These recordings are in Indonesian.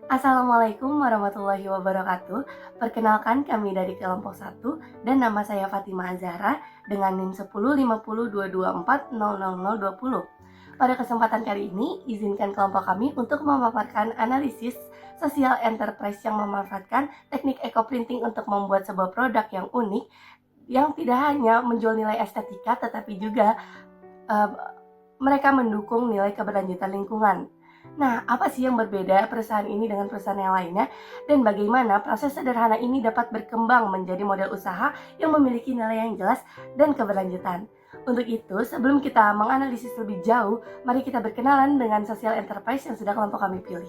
Assalamualaikum warahmatullahi wabarakatuh. Perkenalkan kami dari kelompok 1 dan nama saya Fatima Azhara dengan NIM 105022400020. Pada kesempatan kali ini, izinkan kelompok kami untuk memaparkan analisis sosial enterprise yang memanfaatkan teknik eco-printing untuk membuat sebuah produk yang unik yang tidak hanya menjual nilai estetika tetapi juga uh, mereka mendukung nilai keberlanjutan lingkungan. Nah, apa sih yang berbeda perusahaan ini dengan perusahaan yang lainnya? Dan bagaimana proses sederhana ini dapat berkembang menjadi model usaha yang memiliki nilai yang jelas dan keberlanjutan? Untuk itu, sebelum kita menganalisis lebih jauh, mari kita berkenalan dengan social enterprise yang sudah kelompok kami pilih.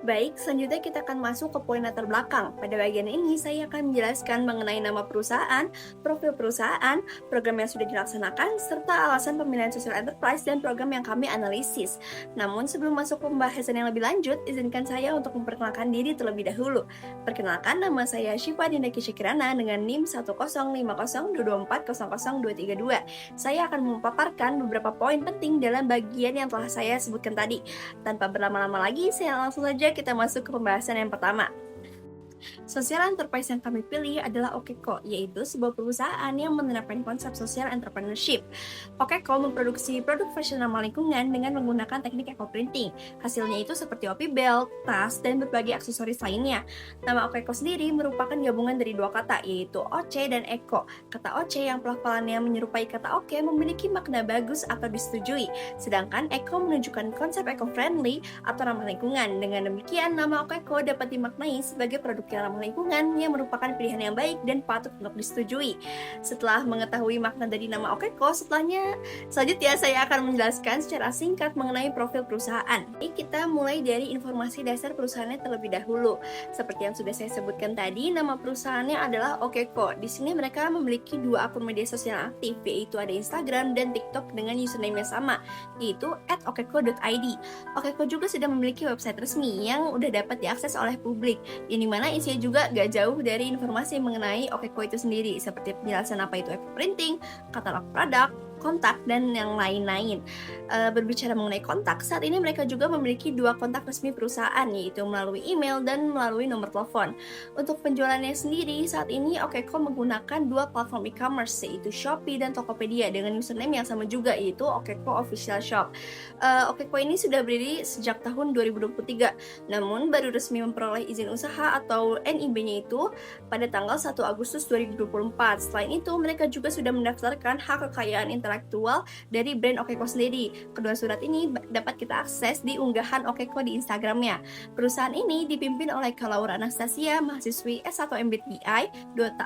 Baik, selanjutnya kita akan masuk ke poin latar belakang. Pada bagian ini, saya akan menjelaskan mengenai nama perusahaan, profil perusahaan, program yang sudah dilaksanakan, serta alasan pemilihan social enterprise dan program yang kami analisis. Namun, sebelum masuk ke pembahasan yang lebih lanjut, izinkan saya untuk memperkenalkan diri terlebih dahulu. Perkenalkan, nama saya Syifa Dinda Kirana dengan NIM 1050224000232. Saya akan memaparkan beberapa poin penting dalam bagian yang telah saya sebutkan tadi. Tanpa berlama-lama lagi, saya langsung saja kita masuk ke pembahasan yang pertama. Social enterprise yang kami pilih adalah Okeko, yaitu sebuah perusahaan yang menerapkan konsep social entrepreneurship. Okeko memproduksi produk fashion ramah lingkungan dengan menggunakan teknik eco-printing. Hasilnya itu seperti OP belt, tas, dan berbagai aksesoris lainnya. Nama Okeko sendiri merupakan gabungan dari dua kata, yaitu Oce dan Eko. Kata Oce yang pelafalannya menyerupai kata Oke memiliki makna bagus atau disetujui, sedangkan Eko menunjukkan konsep eco-friendly atau ramah lingkungan. Dengan demikian, nama Okeko dapat dimaknai sebagai produk yang ramah lingkungan yang merupakan pilihan yang baik dan patut untuk disetujui. Setelah mengetahui makna dari nama Okeko, selanjutnya saya akan menjelaskan secara singkat mengenai profil perusahaan. Jadi kita mulai dari informasi dasar perusahaannya terlebih dahulu. Seperti yang sudah saya sebutkan tadi, nama perusahaannya adalah Okeko. Di sini mereka memiliki dua akun media sosial aktif, yaitu ada Instagram dan TikTok dengan username yang sama, yaitu @okeko.id. Okeko juga sudah memiliki website resmi yang udah dapat diakses oleh publik, yang dimana isinya juga gak jauh dari informasi mengenai Okeko itu sendiri, seperti penjelasan apa itu eco-printing, katalog produk, kontak, dan yang lain-lain. Berbicara mengenai kontak, saat ini mereka juga memiliki dua kontak resmi perusahaan, yaitu melalui email dan melalui nomor telepon. Untuk penjualannya sendiri, saat ini Okeko menggunakan dua platform e-commerce, yaitu Shopee dan Tokopedia, dengan username yang sama juga, yaitu Okeko Official Shop. Okeko ini sudah berdiri sejak tahun 2023, namun baru resmi memperoleh izin usaha atau NIB-nya itu pada tanggal 1 Agustus 2024. Selain itu, mereka juga sudah mendaftarkan hak kekayaan intelektual dari brand Okeko sendiri. Kedua surat ini dapat kita akses di unggahan Okeko di Instagramnya. Perusahaan ini dipimpin oleh Laura Anastasia, mahasiswi S1 MBTI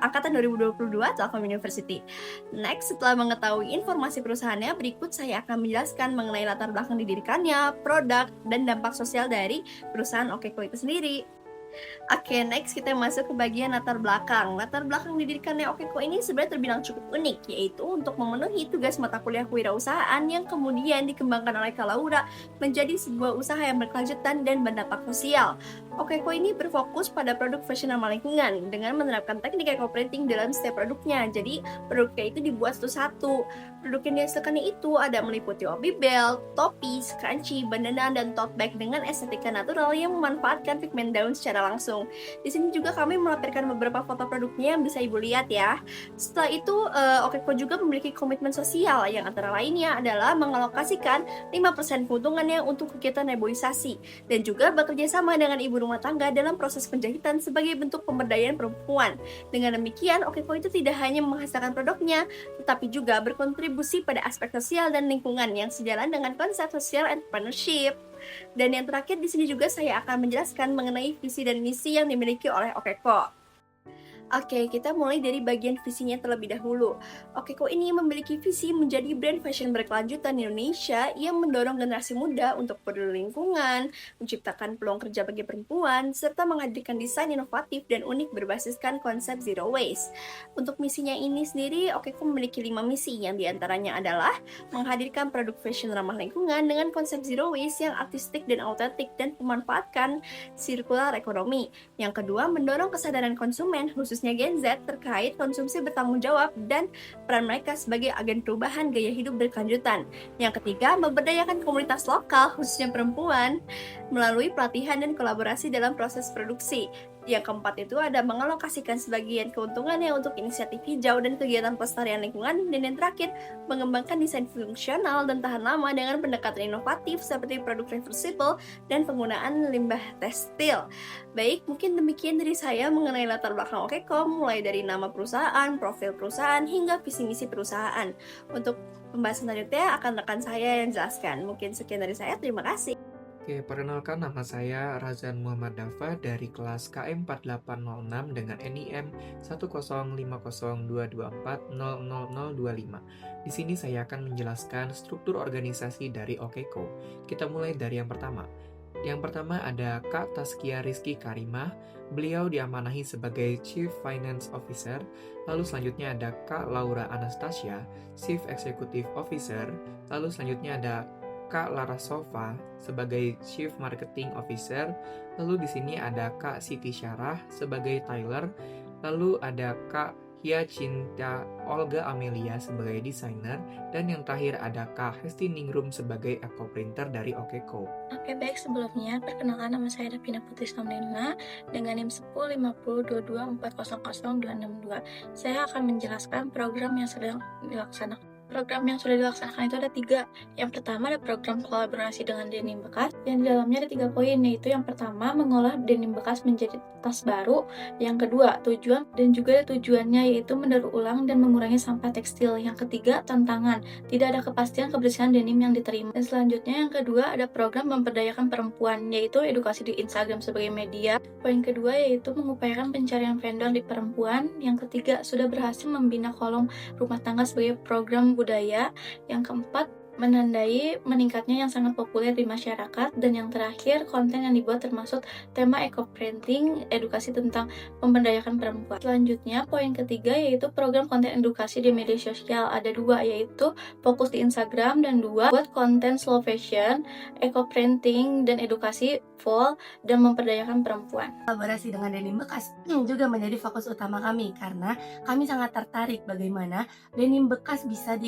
angkatan 2022 Telkom University. Next, setelah mengetahui informasi perusahaannya, berikut saya akan menjelaskan mengenai latar belakang didirikannya, produk, dan dampak sosial dari perusahaan Okeko itu sendiri. Oke, next kita masuk ke bagian latar belakang. Latar belakang didirikannya Okeko ini sebenarnya terbilang cukup unik, yaitu untuk memenuhi tugas mata kuliah kewirausahaan yang kemudian dikembangkan oleh Laura menjadi sebuah usaha yang berkelanjutan dan berdampak sosial. Okeko ini berfokus pada produk fashion ramah lingkungan dengan menerapkan teknik eco-printing dalam setiap produknya. Jadi, produknya itu dibuat satu-satu. Produk yang dihasilkannya itu ada meliputi obi belt, topi, scrunchie, bandana, dan tote bag dengan estetika natural yang memanfaatkan pigmen daun secara langsung. Di sini juga kami melampirkan beberapa foto produknya yang bisa Ibu lihat ya. Setelah itu, Okeko juga memiliki komitmen sosial yang antara lainnya adalah mengalokasikan 5% keuntungannya untuk kegiatan reboisasi dan juga bekerja sama dengan ibu rumah tangga dalam proses penjahitan sebagai bentuk pemberdayaan perempuan. Dengan demikian, Okeko itu tidak hanya menghasilkan produknya, tetapi juga berkontribusi pada aspek sosial dan lingkungan yang sejalan dengan konsep social entrepreneurship. Dan yang terakhir di sini juga saya akan menjelaskan mengenai visi dan misi yang dimiliki oleh Okeko. Oke, kita mulai dari bagian visinya terlebih dahulu. Okeko ini memiliki visi menjadi brand fashion berkelanjutan di Indonesia yang mendorong generasi muda untuk peduli lingkungan, menciptakan peluang kerja bagi perempuan, serta menghadirkan desain inovatif dan unik berbasiskan konsep zero waste. Untuk misinya ini sendiri, Okeko memiliki 5 misi yang diantaranya adalah menghadirkan produk fashion ramah lingkungan dengan konsep zero waste yang artistik dan autentik dan memanfaatkan circular economy. Yang kedua, mendorong kesadaran konsumen khususnya Gen Z terkait konsumsi bertanggung jawab dan peran mereka sebagai agen perubahan gaya hidup berkelanjutan. Yang ketiga, memberdayakan komunitas lokal khususnya perempuan. melalui pelatihan dan kolaborasi dalam proses produksi. Yang keempat itu ada mengalokasikan sebagian keuntungannya untuk inisiatif hijau dan kegiatan pelestarian lingkungan. Dan yang terakhir, mengembangkan desain fungsional dan tahan lama dengan pendekatan inovatif seperti produk reversible dan penggunaan limbah tekstil. Baik, mungkin demikian dari saya mengenai latar belakang Okeko, mulai dari nama perusahaan, profil perusahaan, hingga visi misi perusahaan. Untuk pembahasan selanjutnya akan rekan saya yang jelaskan. Mungkin sekian dari saya, terima kasih. Oke, perkenalkan nama saya Razan Muhammad Dafa dari kelas KM 4806 dengan NIM 1050224000025. Di sini saya akan menjelaskan struktur organisasi dari Okeko. Kita mulai dari yang pertama. Yang pertama ada Kak Taskia Rizky Karimah. Beliau diamanahi sebagai Chief Finance Officer. Lalu selanjutnya ada Kak Laura Anastasia, Chief Executive Officer. Lalu selanjutnya ada Kak Lara Sofa sebagai Chief Marketing Officer. Lalu di sini ada Kak Siti Syarah sebagai Tyler. Lalu ada Kak Hyacinta Olga Amelia sebagai desainer. Dan yang terakhir ada Kak Hesti Ningrum sebagai eco-printer dari Okeko. Oke, baik, sebelumnya perkenalkan nama saya Davina Putri Samdena dengan NIM 105022400262. Saya akan menjelaskan program yang sedang dilaksanakan. Program yang sudah dilaksanakan itu ada 3. Yang pertama ada program kolaborasi dengan denim bekas, yang di dalamnya ada 3 poin, yaitu yang pertama mengolah denim bekas menjadi tas baru, yang kedua tujuan dan juga tujuannya yaitu mendaur ulang dan mengurangi sampah tekstil, yang ketiga tantangan, tidak ada kepastian kebersihan denim yang diterima, dan selanjutnya yang kedua ada program memperdayakan perempuan, yaitu edukasi di Instagram sebagai media. Poin kedua yaitu mengupayakan pencarian vendor di perempuan, yang ketiga sudah berhasil membina kolom rumah tangga sebagai program budaya, yang keempat menandai meningkatnya yang sangat populer di masyarakat, dan yang terakhir konten yang dibuat termasuk tema eco-printing, edukasi tentang pemberdayakan perempuan. Selanjutnya poin ketiga yaitu program konten edukasi di media sosial, ada 2, yaitu fokus di Instagram, dan 2 buat konten slow fashion, eco-printing, dan edukasi full dan memperdayakan perempuan. Kolaborasi dengan denim bekas juga menjadi fokus utama kami karena kami sangat tertarik bagaimana denim bekas bisa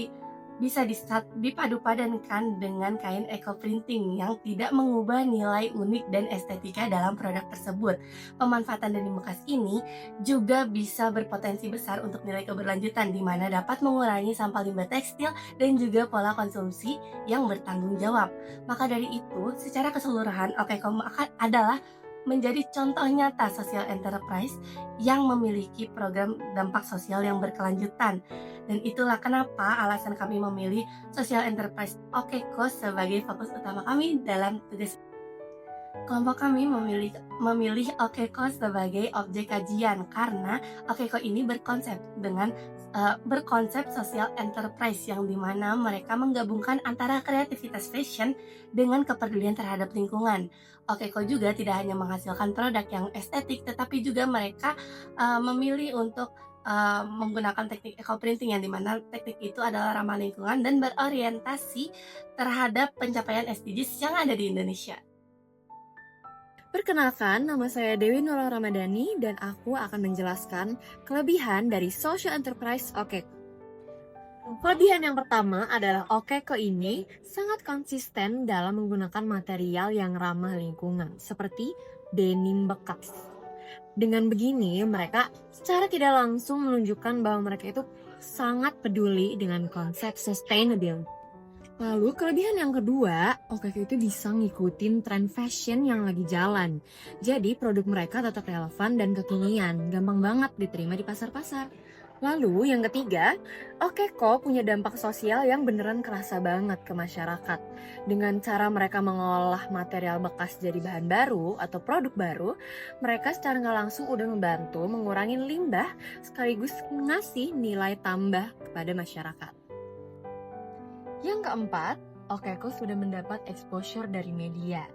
dipadu-padankan dengan kain eco-printing yang tidak mengubah nilai unik dan estetika dalam produk tersebut. Pemanfaatan denim bekas ini juga bisa berpotensi besar untuk nilai keberlanjutan, di mana dapat mengurangi sampah limbah tekstil dan juga pola konsumsi yang bertanggung jawab. Maka dari itu, secara keseluruhan Okeko adalah menjadi contoh nyata social enterprise yang memiliki program dampak sosial yang berkelanjutan. Dan itulah kenapa alasan kami memilih social enterprise Okeko sebagai fokus utama kami dalam tugas. Kelompok kami memilih Okeko sebagai objek kajian karena Okeko ini berkonsep social enterprise yang dimana mereka menggabungkan antara kreativitas fashion dengan kepedulian terhadap lingkungan. Okeko juga tidak hanya menghasilkan produk yang estetik, tetapi juga mereka memilih untuk menggunakan teknik eco-printing, yang dimana teknik itu adalah ramah lingkungan dan berorientasi terhadap pencapaian SDGs yang ada di Indonesia. Perkenalkan, nama saya Dewi Nurul Ramadhani dan aku akan menjelaskan kelebihan dari social enterprise Okeko. Kelebihan yang pertama adalah Okeko ini sangat konsisten dalam menggunakan material yang ramah lingkungan, seperti denim bekas. Dengan begini, mereka secara tidak langsung menunjukkan bahwa mereka itu sangat peduli dengan konsep sustainability. Lalu kelebihan yang kedua, Okeko itu bisa ngikutin tren fashion yang lagi jalan. Jadi produk mereka tetap relevan dan kekinian, gampang banget diterima di pasar-pasar. Lalu yang ketiga, Okeko punya dampak sosial yang beneran kerasa banget ke masyarakat. Dengan cara mereka mengolah material bekas jadi bahan baru atau produk baru, mereka secara nggak langsung udah membantu mengurangi limbah sekaligus ngasih nilai tambah kepada masyarakat. Yang keempat, Okeko sudah mendapat exposure dari media.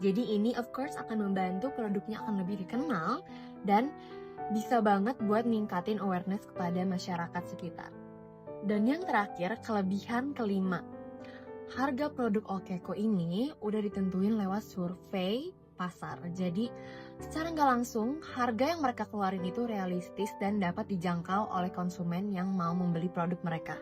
Jadi ini of course akan membantu produknya akan lebih dikenal dan bisa banget buat ningkatin awareness kepada masyarakat sekitar. Dan yang terakhir, kelebihan kelima. Harga produk Okeko ini udah ditentuin lewat survei pasar. Jadi secara nggak langsung, harga yang mereka keluarin itu realistis dan dapat dijangkau oleh konsumen yang mau membeli produk mereka.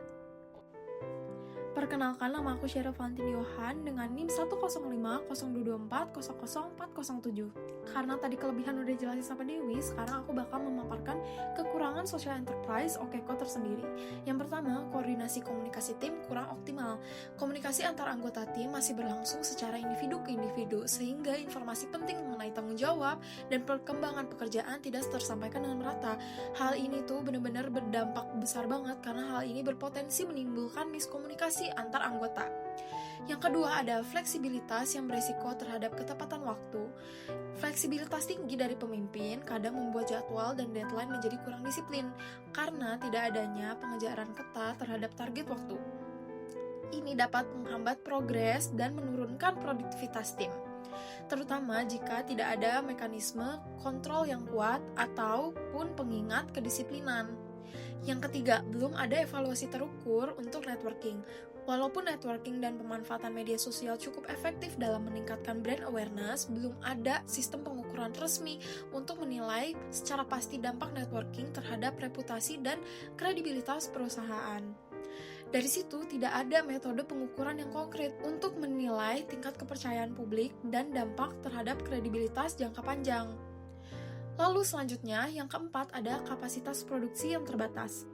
Perkenalkan, nama aku Sheryl Valentini Yohan dengan NIM 1050224004007. Karena tadi kelebihan udah jelasin sama Dewi, sekarang aku bakal memaparkan kekurangan social enterprise OKECO tersendiri. Yang pertama, koordinasi komunikasi tim kurang optimal. Komunikasi antar anggota tim masih berlangsung secara individu ke individu, sehingga informasi penting mengenai tanggung jawab dan perkembangan pekerjaan tidak tersampaikan dengan merata. Hal ini tuh benar-benar berdampak besar banget karena hal ini berpotensi menimbulkan miskomunikasi antar anggota. Yang kedua, ada fleksibilitas yang beresiko terhadap ketepatan waktu. Fleksibilitas tinggi dari pemimpin kadang membuat jadwal dan deadline menjadi kurang disiplin karena tidak adanya pengejaran ketat terhadap target waktu. Ini dapat menghambat progres dan menurunkan produktivitas tim, terutama jika tidak ada mekanisme kontrol yang kuat ataupun pengingat kedisiplinan. Yang ketiga, belum ada evaluasi terukur untuk networking. Walaupun networking dan pemanfaatan media sosial cukup efektif dalam meningkatkan brand awareness, belum ada sistem pengukuran resmi untuk menilai secara pasti dampak networking terhadap reputasi dan kredibilitas perusahaan. Dari situ, tidak ada metode pengukuran yang konkret untuk menilai tingkat kepercayaan publik dan dampak terhadap kredibilitas jangka panjang. Lalu selanjutnya, yang keempat ada kapasitas produksi yang terbatas.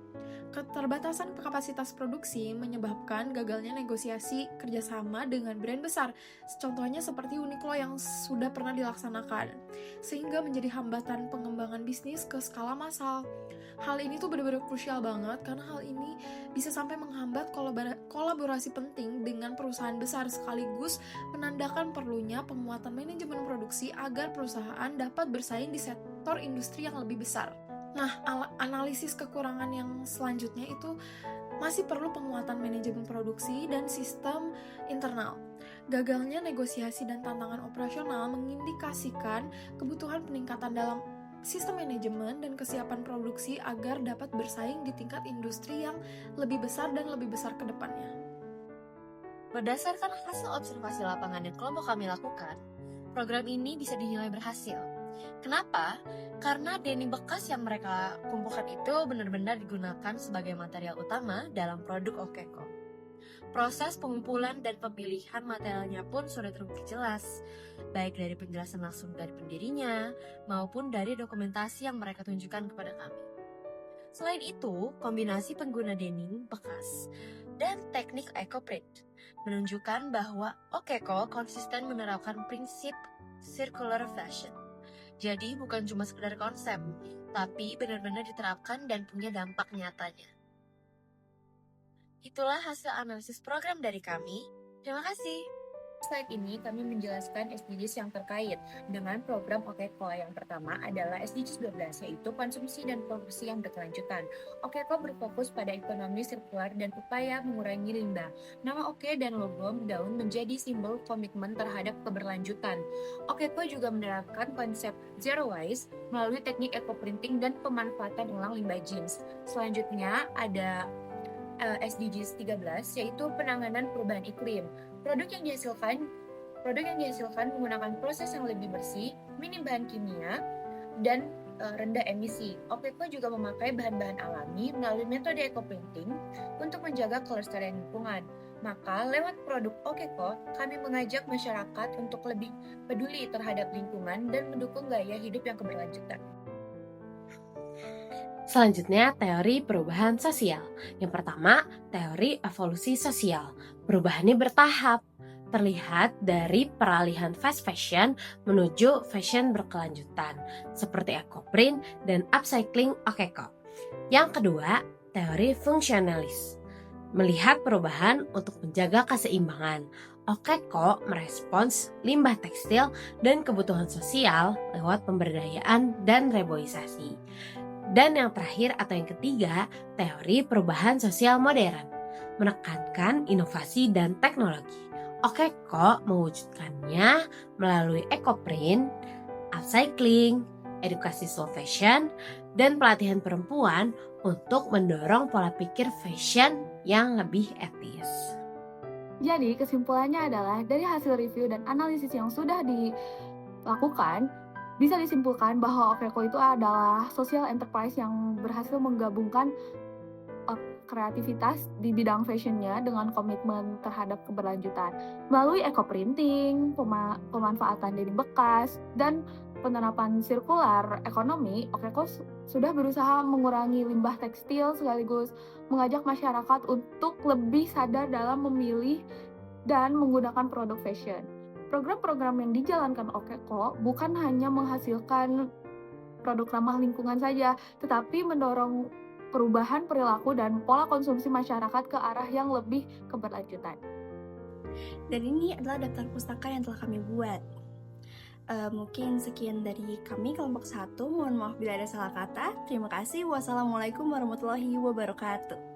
Keterbatasan kapasitas produksi menyebabkan gagalnya negosiasi kerjasama dengan brand besar, contohnya seperti Uniqlo yang sudah pernah dilaksanakan, sehingga menjadi hambatan pengembangan bisnis ke skala massal. Hal ini tuh benar-benar krusial banget karena hal ini bisa sampai menghambat kolaborasi penting dengan perusahaan besar, sekaligus menandakan perlunya penguatan manajemen produksi agar perusahaan dapat bersaing di sektor industri yang lebih besar. Nah, analisis kekurangan yang selanjutnya itu masih perlu penguatan manajemen produksi dan sistem internal. Gagalnya negosiasi dan tantangan operasional mengindikasikan kebutuhan peningkatan dalam sistem manajemen dan kesiapan produksi agar dapat bersaing di tingkat industri yang lebih besar dan lebih besar ke depannya. Berdasarkan hasil observasi lapangan yang kelompok kami lakukan, program ini bisa dinilai berhasil. Kenapa? Karena denim bekas yang mereka kumpulkan itu benar-benar digunakan sebagai material utama dalam produk OKECO. Proses pengumpulan dan pemilihan materialnya pun sudah terbukti jelas, baik dari penjelasan langsung dari pendirinya maupun dari dokumentasi yang mereka tunjukkan kepada kami. Selain itu, kombinasi pengguna denim bekas dan teknik eco-print menunjukkan bahwa OKECO konsisten menerapkan prinsip circular fashion. Jadi bukan cuma sekedar konsep, tapi benar-benar diterapkan dan punya dampak nyatanya. Itulah hasil analisis program dari kami. Terima kasih. Slide ini kami menjelaskan SDGs yang terkait dengan program OKECO. Yang pertama adalah SDGs 12, yaitu konsumsi dan produksi yang berkelanjutan. OKECO berfokus pada ekonomi sirkular dan upaya mengurangi limbah. Nama OK dan logo daun menjadi simbol komitmen terhadap keberlanjutan. OKECO juga menerapkan konsep zero waste melalui teknik eco-printing dan pemanfaatan ulang limbah jeans. Selanjutnya ada SDGs 13, yaitu penanganan perubahan iklim. Produk yang dihasilkan menggunakan proses yang lebih bersih, minim bahan kimia, dan rendah emisi. OKECO juga memakai bahan-bahan alami melalui metode eco-printing untuk menjaga kelestarian lingkungan. Maka, lewat produk OKECO, kami mengajak masyarakat untuk lebih peduli terhadap lingkungan dan mendukung gaya hidup yang keberlanjutan. Selanjutnya, teori perubahan sosial. Yang pertama, teori evolusi sosial. Perubahannya bertahap, terlihat dari peralihan fast fashion menuju fashion berkelanjutan, seperti eco-print dan upcycling OKECO. Yang kedua, teori fungsionalis. Melihat perubahan untuk menjaga keseimbangan. OKECO merespons limbah tekstil dan kebutuhan sosial lewat pemberdayaan dan reboisasi. Dan yang terakhir atau yang ketiga, teori perubahan sosial modern, menekankan inovasi dan teknologi. OKECO mewujudkannya melalui eco-print, upcycling, edukasi slow fashion, dan pelatihan perempuan untuk mendorong pola pikir fashion yang lebih etis. Jadi kesimpulannya adalah dari hasil review dan analisis yang sudah dilakukan, bisa disimpulkan bahwa OKECO itu adalah social enterprise yang berhasil menggabungkan kreativitas di bidang fashionnya dengan komitmen terhadap keberlanjutan. Melalui eco-printing, pemanfaatan denim bekas, dan penerapan sirkular ekonomi, Okeko sudah berusaha mengurangi limbah tekstil sekaligus mengajak masyarakat untuk lebih sadar dalam memilih dan menggunakan produk fashion. Program-program yang dijalankan Okeko bukan hanya menghasilkan produk ramah lingkungan saja, tetapi mendorong perubahan perilaku dan pola konsumsi masyarakat ke arah yang lebih keberlanjutan. Dan ini adalah daftar pustaka yang telah kami buat. Mungkin sekian dari kami kelompok 1. Mohon maaf bila ada salah kata. Terima kasih. Wassalamualaikum warahmatullahi wabarakatuh.